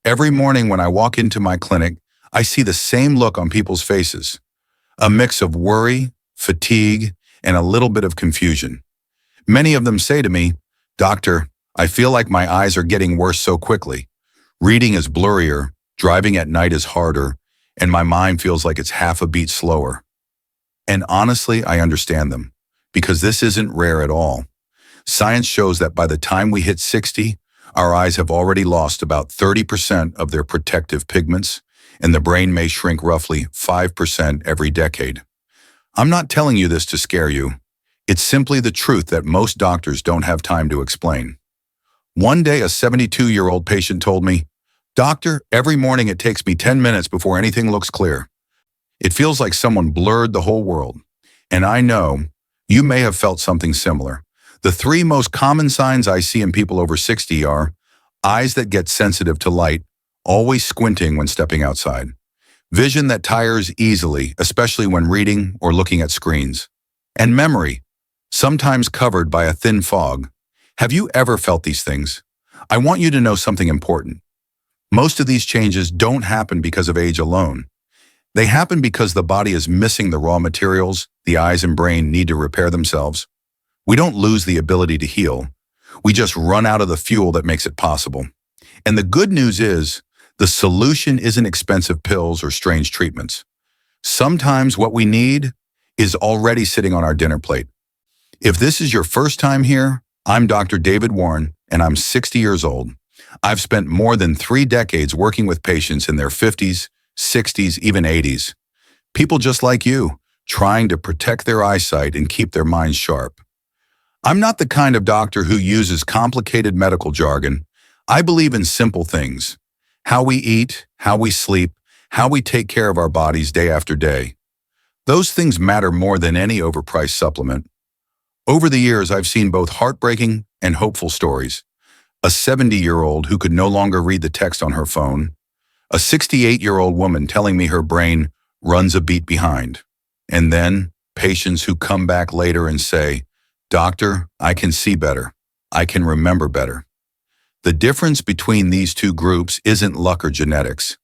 Every morning when I walk into my clinic, I see the same look on people's faces, a mix of worry, fatigue, and a little bit of confusion. Many of them say to me, "Doctor, I feel like my eyes are getting worse so quickly. Reading is blurrier, driving at night is harder, and my mind feels like it's half a beat slower." And honestly, I understand them, because this isn't rare at all. Science shows that by the time we hit 60, our eyes have already lost about 30% of their protective pigments, and the brain may shrink roughly 5% every decade. I'm not telling you this to scare you. It's simply the truth that most doctors don't have time to explain. One day, a 72-year-old patient told me, "Doctor, every morning it takes me 10 minutes before anything looks clear. It feels like someone blurred the whole world." And I know you may have felt something similar. The three most common signs I see in people over 60 are eyes that get sensitive to light, always squinting when stepping outside, vision that tires easily, especially when reading or looking at screens, and memory, sometimes covered by a thin fog. Have you ever felt these things? I want you to know something important. Most of these changes don't happen because of age alone. They happen because the body is missing the raw materials the eyes and brain need to repair themselves. We don't lose the ability to heal. We just run out of the fuel that makes it possible. And the good news is, the solution isn't expensive pills or strange treatments. Sometimes what we need is already sitting on our dinner plate. If this is your first time here, I'm Dr. David Warren, and I'm 60 years old. I've spent more than 3 decades working with patients in their 50s, 60s, even 80s. People just like you, trying to protect their eyesight and keep their minds sharp. I'm not the kind of doctor who uses complicated medical jargon. I believe in simple things: how we eat, how we sleep, how we take care of our bodies day after day. Those things matter more than any overpriced supplement. Over the years, I've seen both heartbreaking and hopeful stories. A 70-year-old who could no longer read the text on her phone. A 68-year-old woman telling me her brain runs a beat behind. And then patients who come back later and say, "Doctor, I can see better. I can remember better." The difference between these two groups isn't luck or genetics.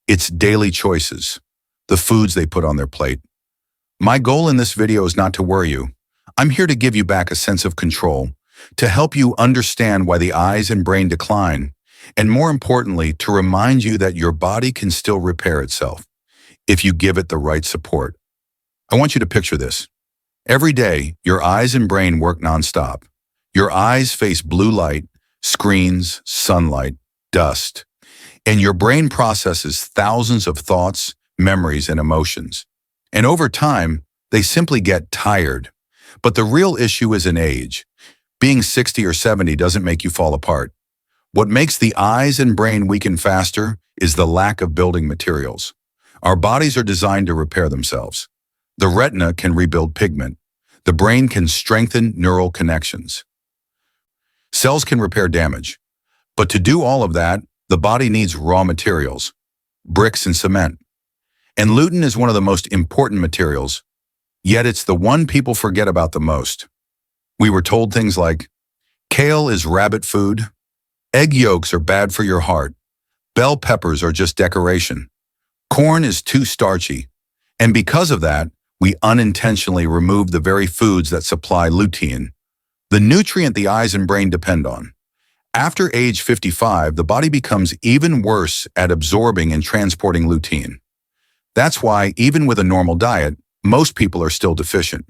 It's daily choices, the foods they put on their plate. My goal in this video is not to worry you. I'm here to give you back a sense of control, to help you understand why the eyes and brain decline, and more importantly, to remind you that your body can still repair itself if you give it the right support. I want you to picture this. Every day, your eyes and brain work nonstop. Your eyes face blue light, screens, sunlight, dust, and your brain processes thousands of thoughts, memories, and emotions. And over time, they simply get tired. But the real issue isn't age. Being 60 or 70 doesn't make you fall apart. What makes the eyes and brain weaken faster is the lack of building materials. Our bodies are designed to repair themselves. The retina can rebuild pigment. The brain can strengthen neural connections. Cells can repair damage. But to do all of that, the body needs raw materials, bricks and cement. And lutein is one of the most important materials, yet it's the one people forget about the most. We were told things like, kale is rabbit food, egg yolks are bad for your heart, bell peppers are just decoration, corn is too starchy, and because of that, we unintentionally remove the very foods that supply lutein, the nutrient the eyes and brain depend on. After age 55, the body becomes even worse at absorbing and transporting lutein. That's why, even with a normal diet, most people are still deficient.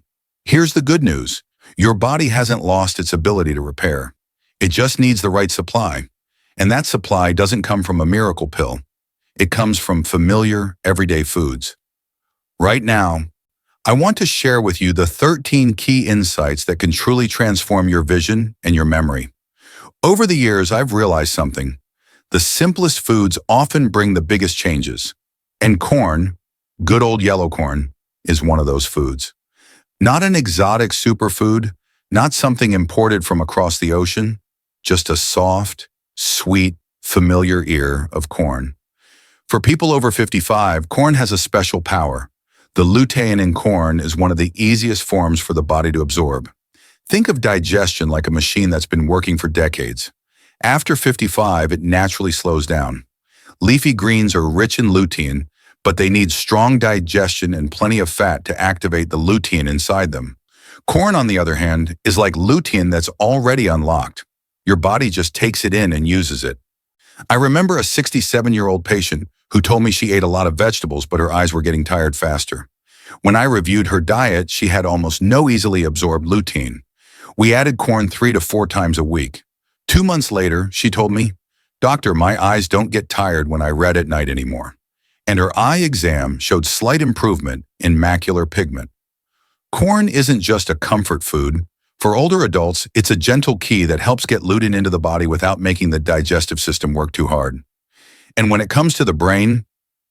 Here's the good news. Your body hasn't lost its ability to repair. It just needs the right supply. And that supply doesn't come from a miracle pill. It comes from familiar, everyday foods. Right now, I want to share with you the 13 key insights that can truly transform your vision and your memory. Over the years, I've realized something. The simplest foods often bring the biggest changes. And corn, good old yellow corn, is one of those foods. Not an exotic superfood, not something imported from across the ocean, just a soft, sweet, familiar ear of corn. For people over 55, corn has a special power. The lutein in corn is one of the easiest forms for the body to absorb. Think of digestion like a machine that's been working for decades. After 55, it naturally slows down. Leafy greens are rich in lutein, but they need strong digestion and plenty of fat to activate the lutein inside them. Corn, on the other hand, is like lutein that's already unlocked. Your body just takes it in and uses it. I remember a 67-year-old patient who told me she ate a lot of vegetables, but her eyes were getting tired faster. When I reviewed her diet, she had almost no easily absorbed lutein. We added corn 3 to 4 times a week. 2 months later, she told me, "Doctor, my eyes don't get tired when I read at night anymore." And her eye exam showed slight improvement in macular pigment. Corn isn't just a comfort food. For older adults, it's a gentle key that helps get lutein into the body without making the digestive system work too hard. And when it comes to the brain,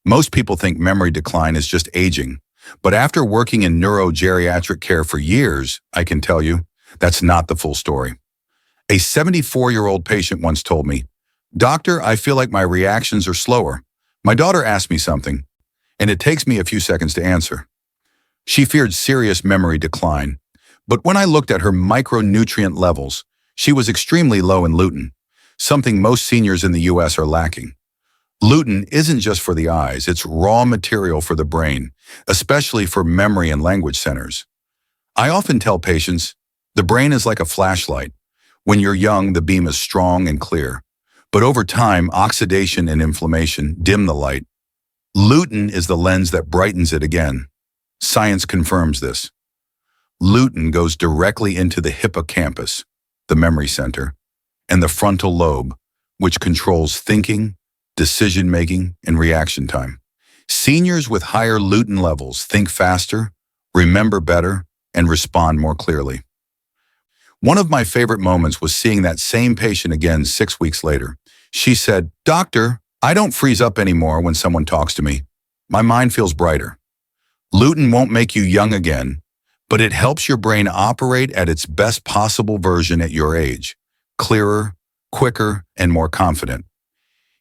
most people think memory decline is just aging. But after working in neurogeriatric care for years, I can tell you, that's not the full story. A 74-year-old patient once told me, "Doctor, I feel like my reactions are slower. My daughter asked me something, and it takes me a few seconds to answer." She feared serious memory decline, but when I looked at her micronutrient levels, she was extremely low in lutein, something most seniors in the US are lacking. Lutein isn't just for the eyes, it's raw material for the brain, especially for memory and language centers. I often tell patients, the brain is like a flashlight. When you're young, the beam is strong and clear. But over time, oxidation and inflammation dim the light. Lutein is the lens that brightens it again. Science confirms this. Lutein goes directly into the hippocampus, the memory center, and the frontal lobe, which controls thinking, decision-making, and reaction time. Seniors with higher lutein levels think faster, remember better, and respond more clearly. One of my favorite moments was seeing that same patient again 6 weeks later. She said, "Doctor, I don't freeze up anymore when someone talks to me. My mind feels brighter." Lutein won't make you young again, but it helps your brain operate at its best possible version at your age, clearer, quicker, and more confident.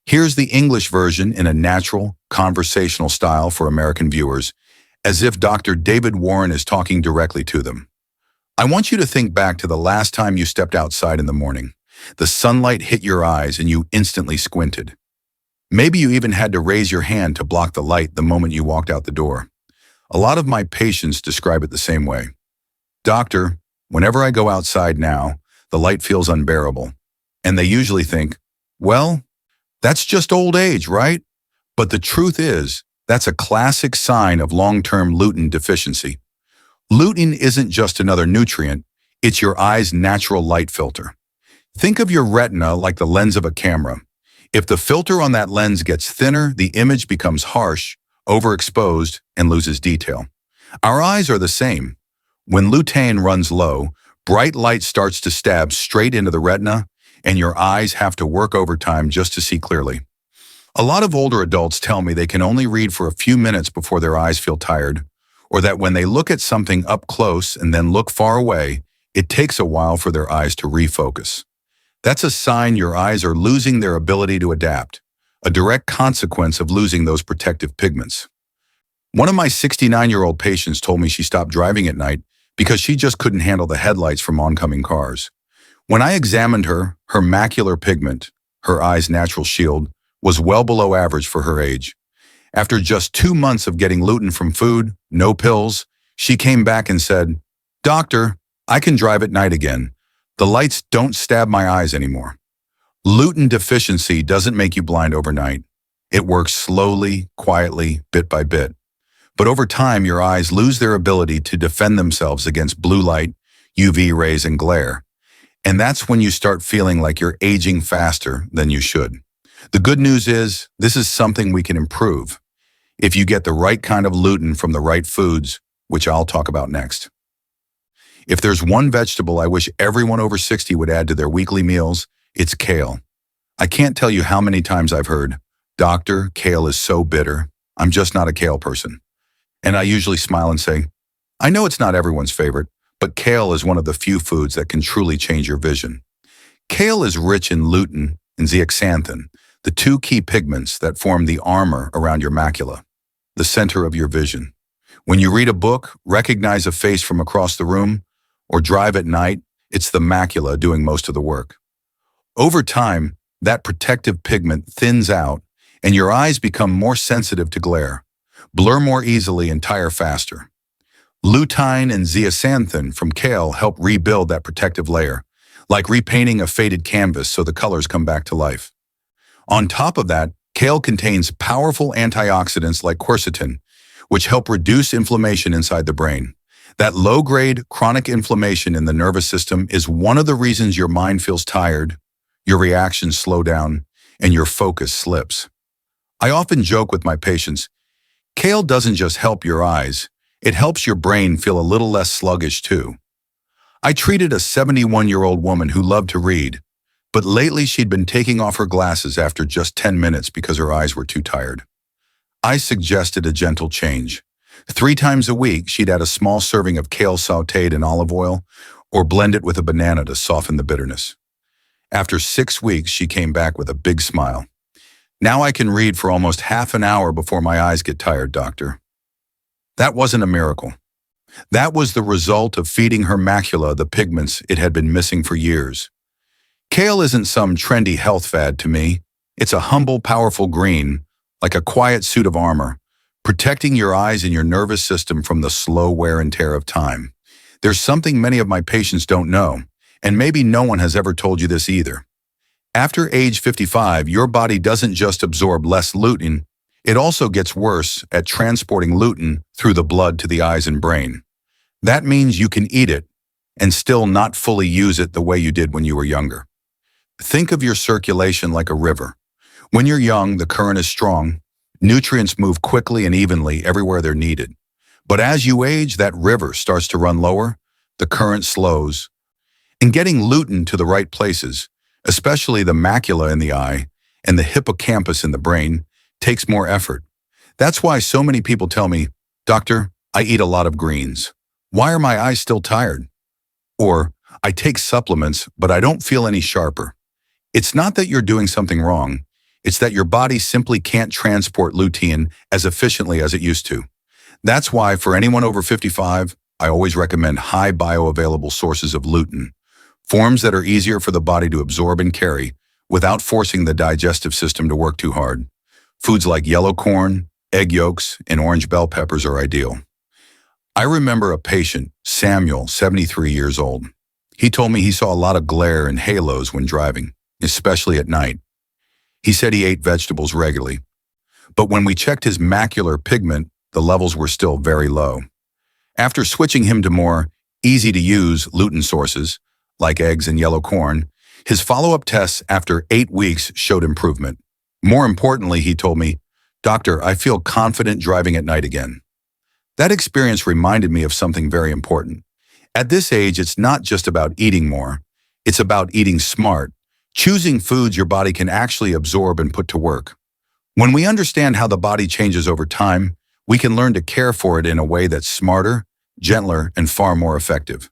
Here's the English version in a natural, conversational style for American viewers, as if Dr. David Warren is talking directly to them. I want you to think back to the last time you stepped outside in the morning. The sunlight hit your eyes and you instantly squinted. Maybe you even had to raise your hand to block the light the moment you walked out the door. A lot of my patients describe it the same way. "Doctor, whenever I go outside now, the light feels unbearable." And they usually think, "Well, that's just old age, right?" But the truth is, that's a classic sign of long-term lutein deficiency. Lutein isn't just another nutrient, it's your eye's natural light filter. Think of your retina like the lens of a camera. If the filter on that lens gets thinner, the image becomes harsh, overexposed, and loses detail. Our eyes are the same. When lutein runs low, bright light starts to stab straight into the retina, and your eyes have to work overtime just to see clearly. A lot of older adults tell me they can only read for a few minutes before their eyes feel tired, or that when they look at something up close and then look far away, it takes a while for their eyes to refocus. That's a sign your eyes are losing their ability to adapt, a direct consequence of losing those protective pigments. One of my 69-year-old patients told me she stopped driving at night because she just couldn't handle the headlights from oncoming cars. When I examined her, her macular pigment, her eye's natural shield, was well below average for her age. After just 2 months of getting lutein from food, no pills, she came back and said, "Doctor, I can drive at night again. The lights don't stab my eyes anymore." Lutein deficiency doesn't make you blind overnight. It works slowly, quietly, bit by bit. But over time, your eyes lose their ability to defend themselves against blue light, UV rays, and glare. And that's when you start feeling like you're aging faster than you should. The good news is, this is something we can improve if you get the right kind of lutein from the right foods, which I'll talk about next. If there's one vegetable I wish everyone over 60 would add to their weekly meals, it's kale. I can't tell you how many times I've heard, "Doctor, kale is so bitter. I'm just not a kale person." And I usually smile and say, I know it's not everyone's favorite, but kale is one of the few foods that can truly change your vision. Kale is rich in lutein and zeaxanthin, the two key pigments that form the armor around your macula, the center of your vision. When you read a book, recognize a face from across the room, or drive at night, it's the macula doing most of the work. Over time, that protective pigment thins out and your eyes become more sensitive to glare, blur more easily and tire faster. Lutein and zeaxanthin from kale help rebuild that protective layer, like repainting a faded canvas so the colors come back to life. On top of that, kale contains powerful antioxidants like quercetin, which help reduce inflammation inside the brain. That low-grade chronic inflammation in the nervous system is one of the reasons your mind feels tired, your reactions slow down, and your focus slips. I often joke with my patients, kale doesn't just help your eyes, it helps your brain feel a little less sluggish too. I treated a 71-year-old woman who loved to read, but lately she'd been taking off her glasses after just 10 minutes because her eyes were too tired. I suggested a gentle change. 3 times a week, she'd add a small serving of kale sautéed in olive oil or blend it with a banana to soften the bitterness. After 6 weeks, she came back with a big smile. Now I can read for almost half an hour before my eyes get tired, doctor. That wasn't a miracle. That was the result of feeding her macula the pigments it had been missing for years. Kale isn't some trendy health fad to me. It's a humble, powerful green, like a quiet suit of armor, protecting your eyes and your nervous system from the slow wear and tear of time. There's something many of my patients don't know, and maybe no one has ever told you this either. After age 55, your body doesn't just absorb less lutein, it also gets worse at transporting lutein through the blood to the eyes and brain. That means you can eat it and still not fully use it the way you did when you were younger. Think of your circulation like a river. When you're young, the current is strong. Nutrients move quickly and evenly everywhere they're needed. But as you age, that river starts to run lower, the current slows. And getting lutein to the right places, especially the macula in the eye and the hippocampus in the brain, takes more effort. That's why so many people tell me, "Doctor, I eat a lot of greens. Why are my eyes still tired?" Or, "I take supplements, but I don't feel any sharper." It's not that you're doing something wrong. It's that your body simply can't transport lutein as efficiently as it used to. That's why for anyone over 55, I always recommend high bioavailable sources of lutein, forms that are easier for the body to absorb and carry without forcing the digestive system to work too hard. Foods like yellow corn, egg yolks, and orange bell peppers are ideal. I remember a patient, Samuel, 73 years old. He told me he saw a lot of glare and halos when driving, especially at night. He said he ate vegetables regularly, but when we checked his macular pigment, the levels were still very low. After switching him to more easy-to-use lutein sources, like eggs and yellow corn, his follow-up tests after 8 weeks showed improvement. More importantly, he told me, "Doctor, I feel confident driving at night again." That experience reminded me of something very important. At this age, it's not just about eating more. It's about eating smart, choosing foods your body can actually absorb and put to work. When we understand how the body changes over time, we can learn to care for it in a way that's smarter, gentler, and far more effective.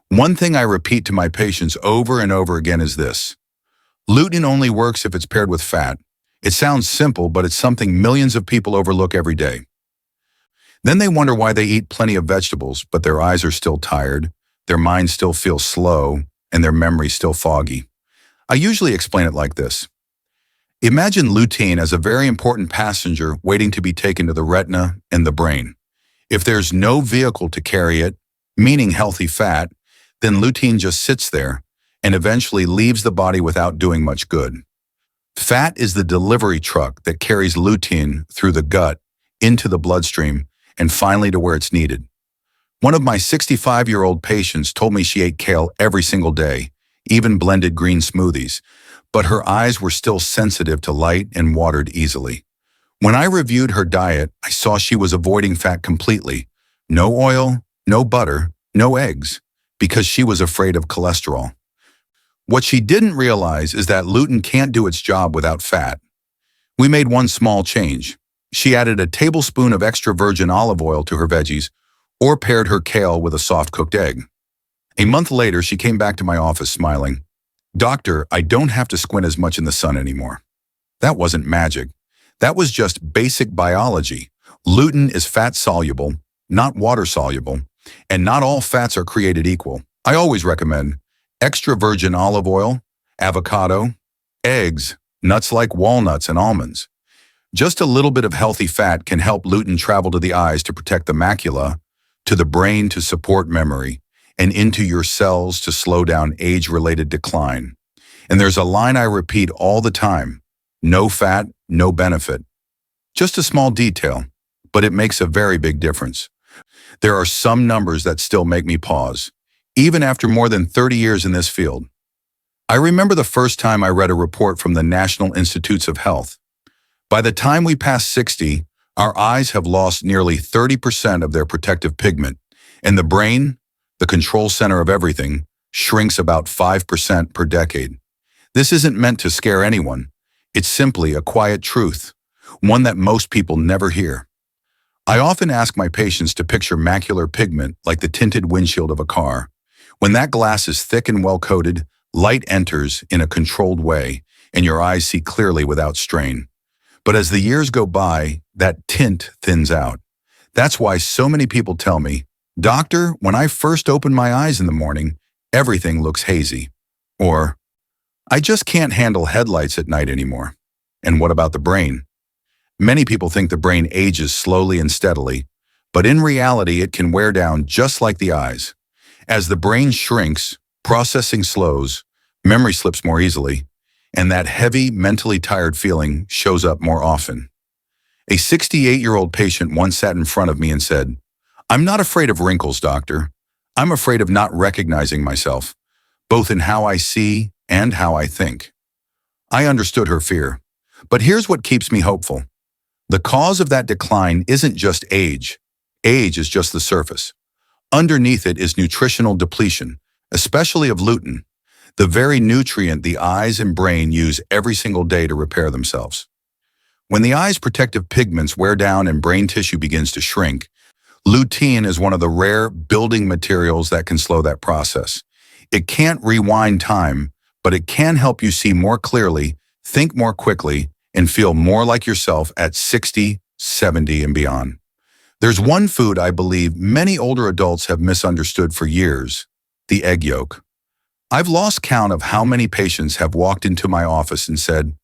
One thing I repeat to my patients over and over again is this: lutein only works if it's paired with fat. It sounds simple, but it's something millions of people overlook every day. Then they wonder why they eat plenty of vegetables, but their eyes are still tired, their mind still feels slow, and their memory still foggy. I usually explain it like this. Imagine lutein as a very important passenger waiting to be taken to the retina and the brain. If there's no vehicle to carry it, meaning healthy fat, then lutein just sits there and eventually leaves the body without doing much good. Fat is the delivery truck that carries lutein through the gut, into the bloodstream, and finally to where it's needed. One of my 65-year-old patients told me she ate kale every single day, even blended green smoothies, but her eyes were still sensitive to light and watered easily. When I reviewed her diet, I saw she was avoiding fat completely. No oil, no butter, no eggs, because she was afraid of cholesterol. What she didn't realize is that lutein can't do its job without fat. We made one small change. She added a tablespoon of extra virgin olive oil to her veggies or paired her kale with a soft-cooked egg. A month later, she came back to my office smiling. "Doctor, I don't have to squint as much in the sun anymore." That wasn't magic. That was just basic biology. Lutein is fat-soluble, not water-soluble, and not all fats are created equal. I always recommend extra virgin olive oil avocado, eggs, nuts like walnuts and almonds. Just a little bit of healthy fat can help lutein travel to the eyes to protect the macula, to the brain to support memory, and into your cells to slow down age-related decline. And there's a line I repeat all the time: no fat, no benefit. Just a small detail, but it makes a very big difference. There are some numbers that still make me pause, even after more than 30 years in this field. I remember the first time I read a report from the National Institutes of Health. By the time we pass 60, our eyes have lost nearly 30% of their protective pigment, and the brain, the control center of everything, shrinks about 5% per decade. This isn't meant to scare anyone. It's simply a quiet truth, one that most people never hear. I often ask my patients to picture macular pigment like the tinted windshield of a car. When that glass is thick and well-coated, light enters in a controlled way, and your eyes see clearly without strain. But as the years go by, that tint thins out. That's why so many people tell me, "Doctor, when I first open my eyes in the morning, everything looks hazy." Or, "I just can't handle headlights at night anymore." And what about the brain? Many people think the brain ages slowly and steadily, but in reality it can wear down just like the eyes. As the brain shrinks, processing slows, memory slips more easily, and that heavy, mentally tired feeling shows up more often. A 68-year-old patient once sat in front of me and said, "I'm not afraid of wrinkles, doctor. I'm afraid of not recognizing myself, both in how I see and how I think." I understood her fear, but here's what keeps me hopeful. The cause of that decline isn't just age. Age is just the surface. Underneath it is nutritional depletion, especially of lutein, the very nutrient the eyes and brain use every single day to repair themselves. When the eye's protective pigments wear down and brain tissue begins to shrink, lutein is one of the rare building materials that can slow that process. It can't rewind time, but it can help you see more clearly, think more quickly, and feel more like yourself at 60, 70, and beyond. There's one food I believe many older adults have misunderstood for years: the egg yolk. I've lost count of how many patients have walked into my office and said,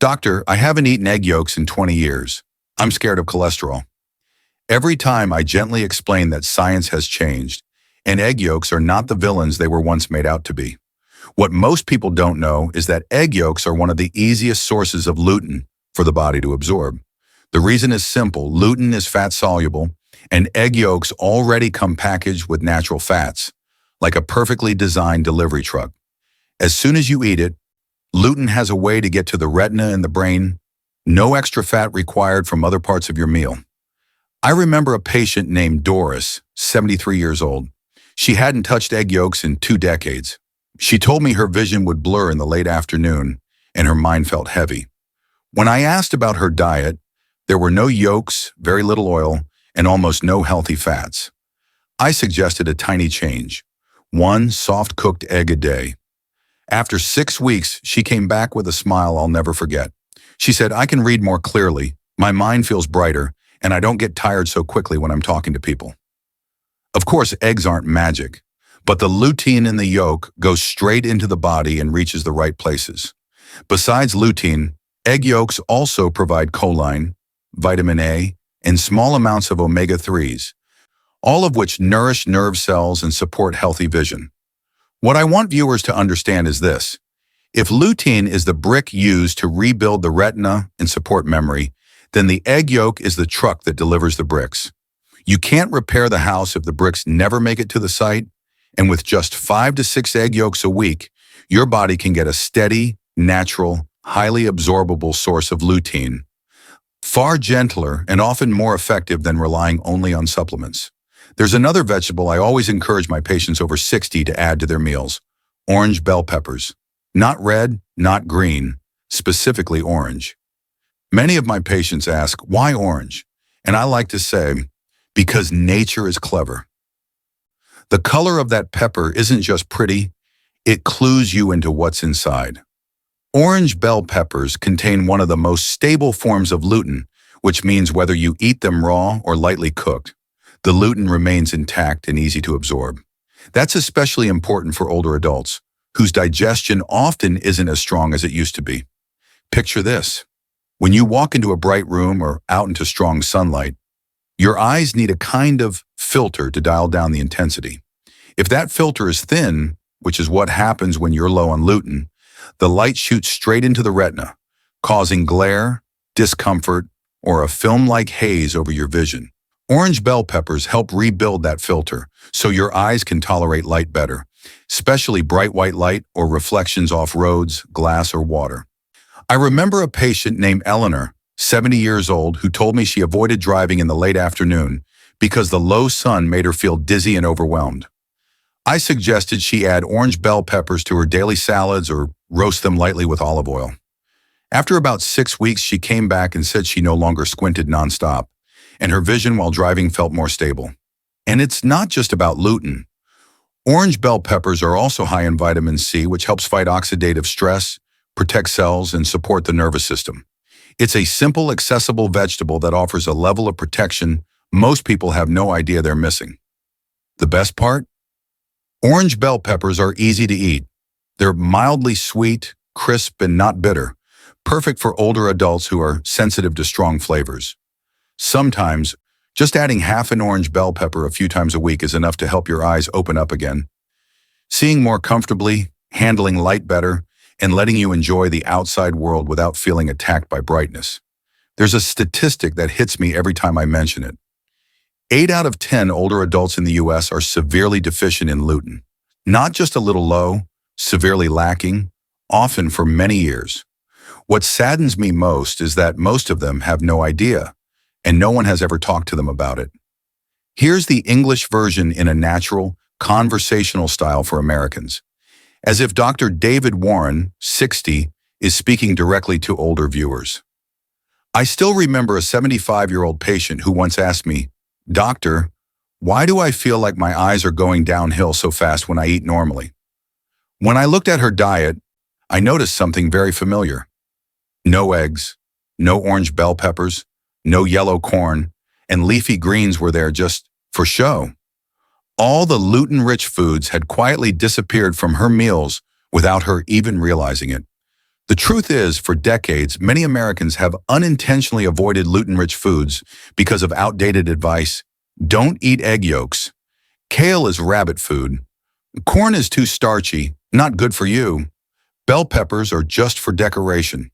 "Doctor, I haven't eaten egg yolks in 20 years. I'm scared of cholesterol." Every time I gently explain that science has changed, and egg yolks are not the villains they were once made out to be. What most people don't know is that egg yolks are one of the easiest sources of lutein for the body to absorb. The reason is simple: lutein is fat-soluble, and egg yolks already come packaged with natural fats, like a perfectly designed delivery truck. As soon as you eat it, lutein has a way to get to the retina and the brain. No extra fat required from other parts of your meal. I remember a patient named Doris, 73 years old. She hadn't touched egg yolks in 2 decades. She told me her vision would blur in the late afternoon, and her mind felt heavy. When I asked about her diet, there were no yolks, very little oil, and almost no healthy fats. I suggested a tiny change: 1 soft-cooked egg a day. After 6 weeks, she came back with a smile I'll never forget. She said, "I can read more clearly, my mind feels brighter, and I don't get tired so quickly when I'm talking to people." Of course, eggs aren't magic, but the lutein in the yolk goes straight into the body and reaches the right places. Besides lutein, egg yolks also provide choline, vitamin A, and small amounts of omega-3s, all of which nourish nerve cells and support healthy vision. What I want viewers to understand is this: if lutein is the brick used to rebuild the retina and support memory, then the egg yolk is the truck that delivers the bricks. You can't repair the house if the bricks never make it to the site, and with just 5 to 6 egg yolks a week, your body can get a steady, natural, highly absorbable source of lutein, far gentler and often more effective than relying only on supplements. There's another vegetable I always encourage my patients over 60 to add to their meals: orange bell peppers. Not red, not green, specifically orange. Many of my patients ask, "Why orange?" And I like to say, because nature is clever. The color of that pepper isn't just pretty, it clues you into what's inside. Orange bell peppers contain one of the most stable forms of lutein, which means whether you eat them raw or lightly cooked, the lutein remains intact and easy to absorb. That's especially important for older adults, whose digestion often isn't as strong as it used to be. Picture this. When you walk into a bright room or out into strong sunlight, your eyes need a kind of filter to dial down the intensity. If that filter is thin, which is what happens when you're low on lutein, the light shoots straight into the retina, causing glare, discomfort, or a film-like haze over your vision. Orange bell peppers help rebuild that filter so your eyes can tolerate light better, especially bright white light or reflections off roads, glass, or water. I remember a patient named Eleanor, 70 years old, who told me she avoided driving in the late afternoon because the low sun made her feel dizzy and overwhelmed. I suggested she add orange bell peppers to her daily salads or roast them lightly with olive oil. After about 6 weeks, she came back and said she no longer squinted nonstop, and her vision while driving felt more stable. And it's not just about lutein. Orange bell peppers are also high in vitamin C, which helps fight oxidative stress, protect cells, and support the nervous system. It's a simple, accessible vegetable that offers a level of protection most people have no idea they're missing. The best part? Orange bell peppers are easy to eat. They're mildly sweet, crisp, and not bitter, perfect for older adults who are sensitive to strong flavors. Sometimes, just adding half an orange bell pepper a few times a week is enough to help your eyes open up again, seeing more comfortably, handling light better, and letting you enjoy the outside world without feeling attacked by brightness. There's a statistic that hits me every time I mention it. 8 out of 10 older adults in the U.S. are severely deficient in lutein. Not just a little low, severely lacking, often for many years. What saddens me most is that most of them have no idea, and no one has ever talked to them about it. Here's the English version in a natural, conversational style for Americans, as if Dr. David Warren, 60, is speaking directly to older viewers. I still remember a 75-year-old patient who once asked me, "Doctor, why do I feel like my eyes are going downhill so fast when I eat normally?" When I looked at her diet, I noticed something very familiar. No eggs, no orange bell peppers, no yellow corn, and leafy greens were there just for show. All the lutein-rich foods had quietly disappeared from her meals without her even realizing it. The truth is, for decades, many Americans have unintentionally avoided lutein-rich foods because of outdated advice. Don't eat egg yolks. Kale is rabbit food. Corn is too starchy, not good for you. Bell peppers are just for decoration.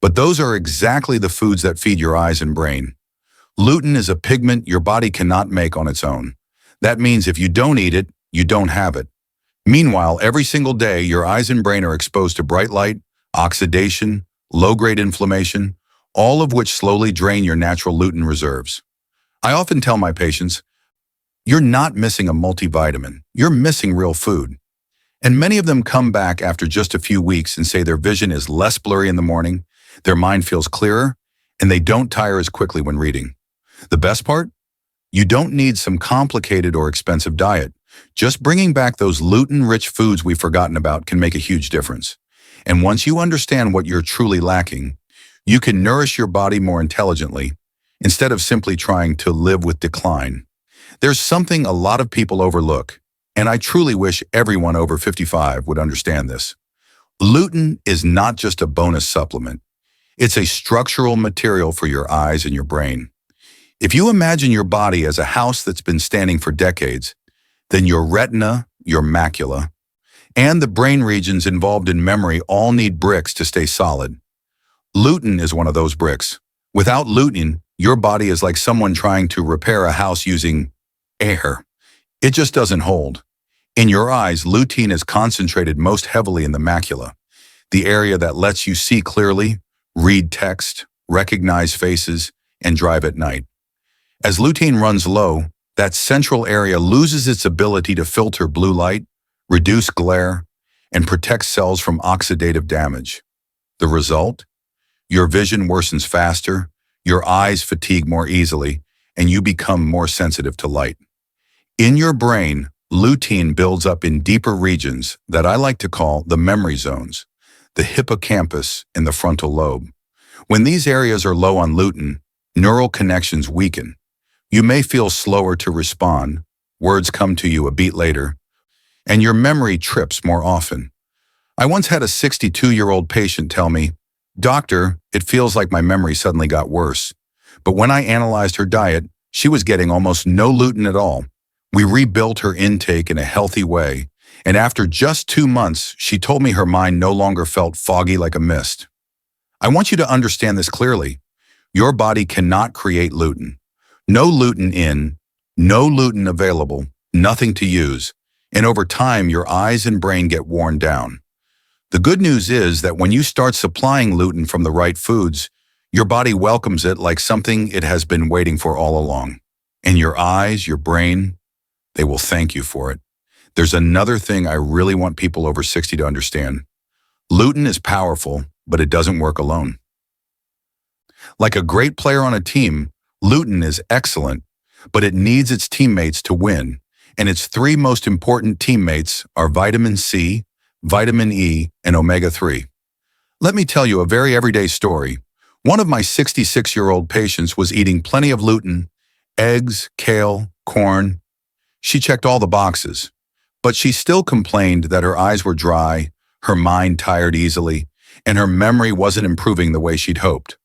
But those are exactly the foods that feed your eyes and brain. Lutein is a pigment your body cannot make on its own. That means if you don't eat it, you don't have it. Meanwhile, every single day, your eyes and brain are exposed to bright light, oxidation, low-grade inflammation, all of which slowly drain your natural lutein reserves. I often tell my patients, you're not missing a multivitamin, you're missing real food. And many of them come back after just a few weeks and say their vision is less blurry in the morning, their mind feels clearer, and they don't tire as quickly when reading. The best part? You don't need some complicated or expensive diet. Just bringing back those lutein-rich foods we've forgotten about can make a huge difference. And once you understand what you're truly lacking, you can nourish your body more intelligently instead of simply trying to live with decline. There's something a lot of people overlook, and I truly wish everyone over 55 would understand this. Lutein is not just a bonus supplement. It's a structural material for your eyes and your brain. If you imagine your body as a house that's been standing for decades, then your retina, your macula, and the brain regions involved in memory all need bricks to stay solid. Lutein is one of those bricks. Without lutein, your body is like someone trying to repair a house using air. It just doesn't hold. In your eyes, lutein is concentrated most heavily in the macula, the area that lets you see clearly, read text, recognize faces, and drive at night. As lutein runs low, that central area loses its ability to filter blue light, reduce glare, and protect cells from oxidative damage. The result? Your vision worsens faster, your eyes fatigue more easily, and you become more sensitive to light. In your brain, lutein builds up in deeper regions that I like to call the memory zones, the hippocampus and the frontal lobe. When these areas are low on lutein, neural connections weaken. You may feel slower to respond, words come to you a beat later, and your memory trips more often. I once had a 62-year-old patient tell me, "Doctor, it feels like my memory suddenly got worse." But when I analyzed her diet, she was getting almost no lutein at all. We rebuilt her intake in a healthy way, and after just 2 months, she told me her mind no longer felt foggy like a mist. I want you to understand this clearly. Your body cannot create lutein. No lutein in, no lutein available, nothing to use. And over time, your eyes and brain get worn down. The good news is that when you start supplying lutein from the right foods, your body welcomes it like something it has been waiting for all along. And your eyes, your brain, they will thank you for it. There's another thing I really want people over 60 to understand. Lutein is powerful, but it doesn't work alone. Like a great player on a team, lutein is excellent, but it needs its teammates to win. And its three most important teammates are vitamin C, vitamin E, and omega-3. Let me tell you a very everyday story. One of my 66-year-old patients was eating plenty of lutein, eggs, kale, corn. She checked all the boxes, but she still complained that her eyes were dry, her mind tired easily, and her memory wasn't improving the way she'd hoped.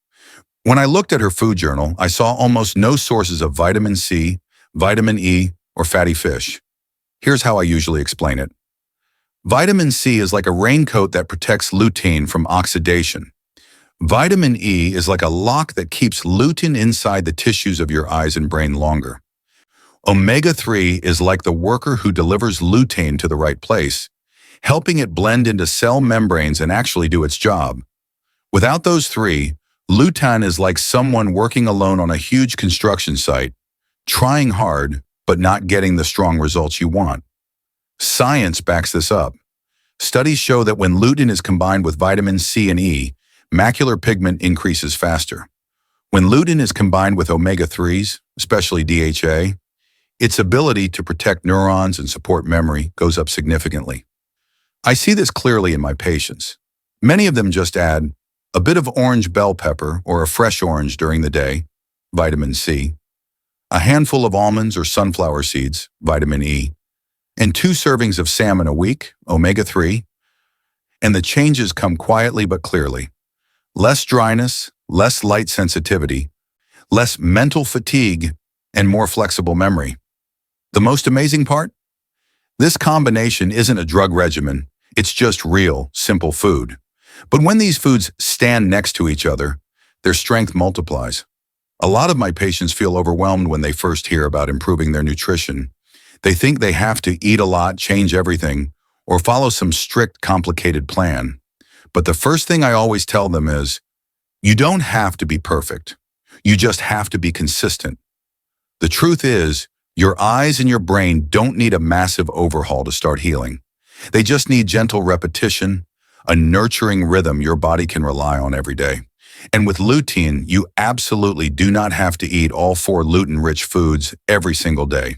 When I looked at her food journal, I saw almost no sources of vitamin C, vitamin E, or fatty fish. Here's how I usually explain it. Vitamin C is like a raincoat that protects lutein from oxidation. Vitamin E is like a lock that keeps lutein inside the tissues of your eyes and brain longer. Omega-3 is like the worker who delivers lutein to the right place, helping it blend into cell membranes and actually do its job. Without those three, lutein is like someone working alone on a huge construction site, trying hard, but not getting the strong results you want. Science backs this up. Studies show that when lutein is combined with vitamin C and E, macular pigment increases faster. When lutein is combined with omega-3s, especially DHA, its ability to protect neurons and support memory goes up significantly. I see this clearly in my patients. Many of them just add a bit of orange bell pepper or a fresh orange during the day, vitamin C, a handful of almonds or sunflower seeds, vitamin E, and 2 servings of salmon a week, omega-3, and the changes come quietly but clearly. Less dryness, less light sensitivity, less mental fatigue, and more flexible memory. The most amazing part? This combination isn't a drug regimen, it's just real, simple food. But when these foods stand next to each other, their strength multiplies. A lot of my patients feel overwhelmed when they first hear about improving their nutrition. They think they have to eat a lot, change everything, or follow some strict, complicated plan. But the first thing I always tell them is, you don't have to be perfect. You just have to be consistent. The truth is, your eyes and your brain don't need a massive overhaul to start healing. They just need gentle repetition, a nurturing rhythm your body can rely on every day. And with lutein, you absolutely do not have to eat all 4 lutein-rich foods every single day.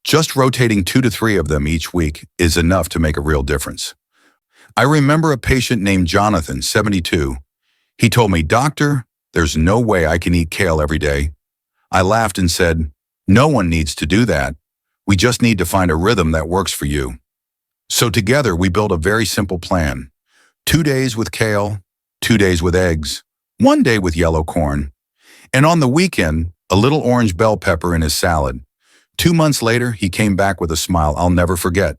Just rotating 2 to 3 of them each week is enough to make a real difference. I remember a patient named Jonathan, 72. He told me, "Doctor, there's no way I can eat kale every day." I laughed and said, "No one needs to do that. We just need to find a rhythm that works for you." So together we built a very simple plan. 2 days with kale, 2 days with eggs, 1 day with yellow corn, and on the weekend, a little orange bell pepper in his salad. 2 months later, he came back with a smile I'll never forget.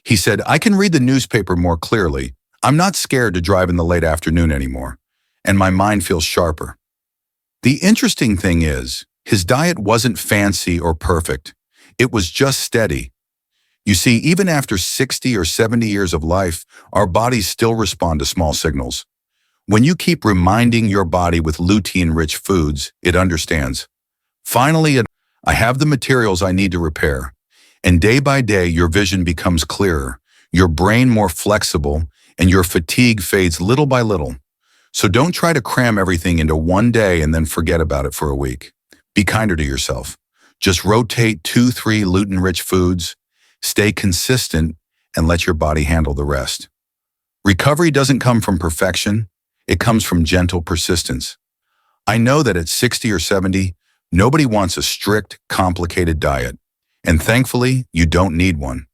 He said, "I can read the newspaper more clearly. I'm not scared to drive in the late afternoon anymore, and my mind feels sharper." The interesting thing is, his diet wasn't fancy or perfect. It was just steady. You see, even after 60 or 70 years of life, our bodies still respond to small signals. When you keep reminding your body with lutein-rich foods, it understands. Finally, I have the materials I need to repair. And day by day, your vision becomes clearer, your brain more flexible, and your fatigue fades little by little. So don't try to cram everything into one day and then forget about it for a week. Be kinder to yourself. Just rotate 2-3 lutein-rich foods, stay consistent, and let your body handle the rest. Recovery doesn't come from perfection. It comes from gentle persistence. I know that at 60 or 70, nobody wants a strict, complicated diet. And thankfully, you don't need one.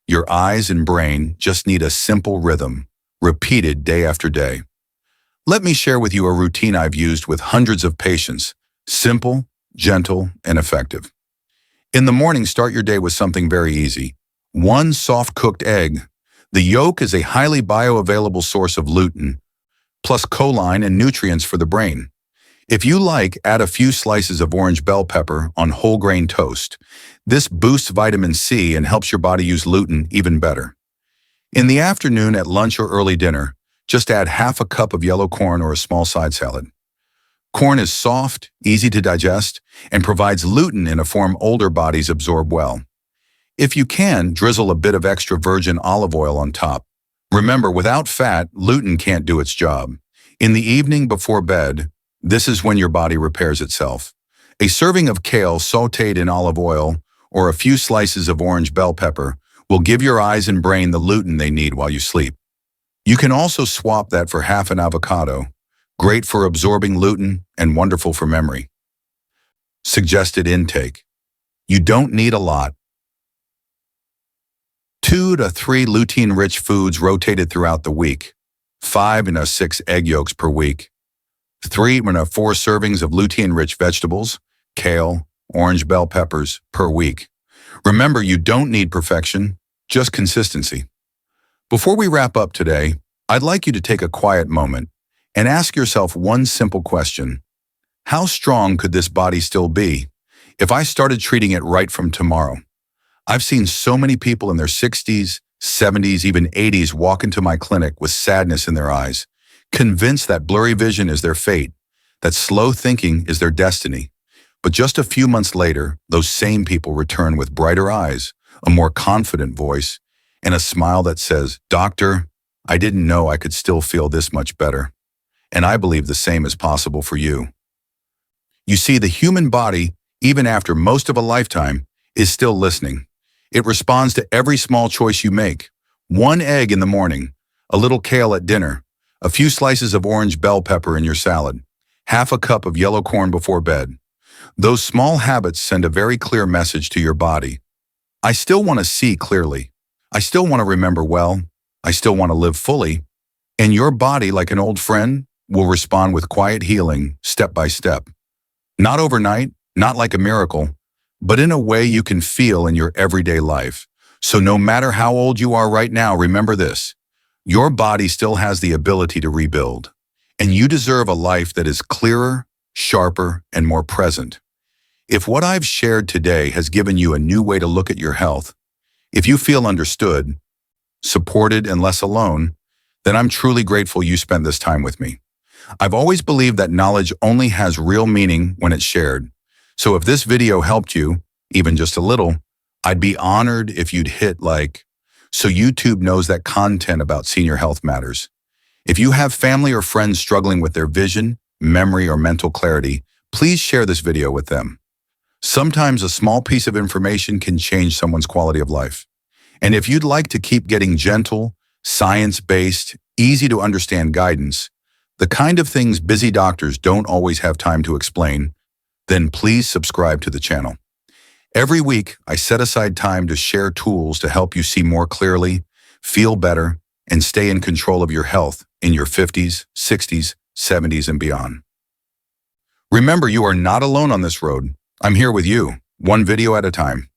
Your eyes and brain just need a simple rhythm. repeated day after day. Let me share with you a routine I've used with hundreds of patients. Simple, gentle, and effective. In the morning, start your day with something very easy. One soft-cooked egg. The yolk is a highly bioavailable source of lutein, plus choline and nutrients for the brain. If you like, add a few slices of orange bell pepper on whole grain toast. This boosts vitamin C and helps your body use lutein even better. In the afternoon, at lunch or early dinner, just add half a cup of yellow corn or a small side salad. Corn is soft, easy to digest, and provides lutein in a form older bodies absorb well. If you can, drizzle a bit of extra virgin olive oil on top. Remember, without fat, lutein can't do its job. In the evening before bed, this is when your body repairs itself. A serving of kale sautéed in olive oil or a few slices of orange bell pepper will give your eyes and brain the lutein they need while you sleep. You can also swap that for half an avocado, great for absorbing lutein and wonderful for memory. Suggested intake. You don't need a lot. 2 to 3 lutein-rich foods rotated throughout the week. 5 to 6 egg yolks per week. 3 to 4 servings of lutein-rich vegetables, kale, orange bell peppers per week. Remember, you don't need perfection, just consistency. Before we wrap up today, I'd like you to take a quiet moment and ask yourself one simple question. How strong could this body still be if I started treating it right from tomorrow? I've seen so many people in their 60s, 70s, even 80s walk into my clinic with sadness in their eyes, convinced that blurry vision is their fate, that slow thinking is their destiny. But just a few months later, those same people return with brighter eyes, a more confident voice, and a smile that says, "Doctor, I didn't know I could still feel this much better." And I believe the same is possible for you. You see, the human body, even after most of a lifetime, is still listening. It responds to every small choice you make. One egg in the morning, a little kale at dinner, a few slices of orange bell pepper in your salad, half a cup of yellow corn before bed. Those small habits send a very clear message to your body. I still want to see clearly. I still want to remember well. I still want to live fully. And your body, like an old friend, will respond with quiet healing, step by step. Not overnight, not like a miracle, but in a way you can feel in your everyday life. So no matter how old you are right now, remember this. Your body still has the ability to rebuild. And you deserve a life that is clearer, sharper, and more present. If what I've shared today has given you a new way to look at your health, if you feel understood, supported, and less alone, then I'm truly grateful you spent this time with me. I've always believed that knowledge only has real meaning when it's shared. So if this video helped you, even just a little, I'd be honored if you'd hit like, so YouTube knows that content about senior health matters. If you have family or friends struggling with their vision, memory, or mental clarity, please share this video with them. Sometimes a small piece of information can change someone's quality of life. And if you'd like to keep getting gentle, science-based, easy-to-understand guidance, the kind of things busy doctors don't always have time to explain, then please subscribe to the channel. Every week, I set aside time to share tools to help you see more clearly, feel better, and stay in control of your health in your 50s, 60s, 70s, and beyond. Remember, you are not alone on this road. I'm here with you, one video at a time.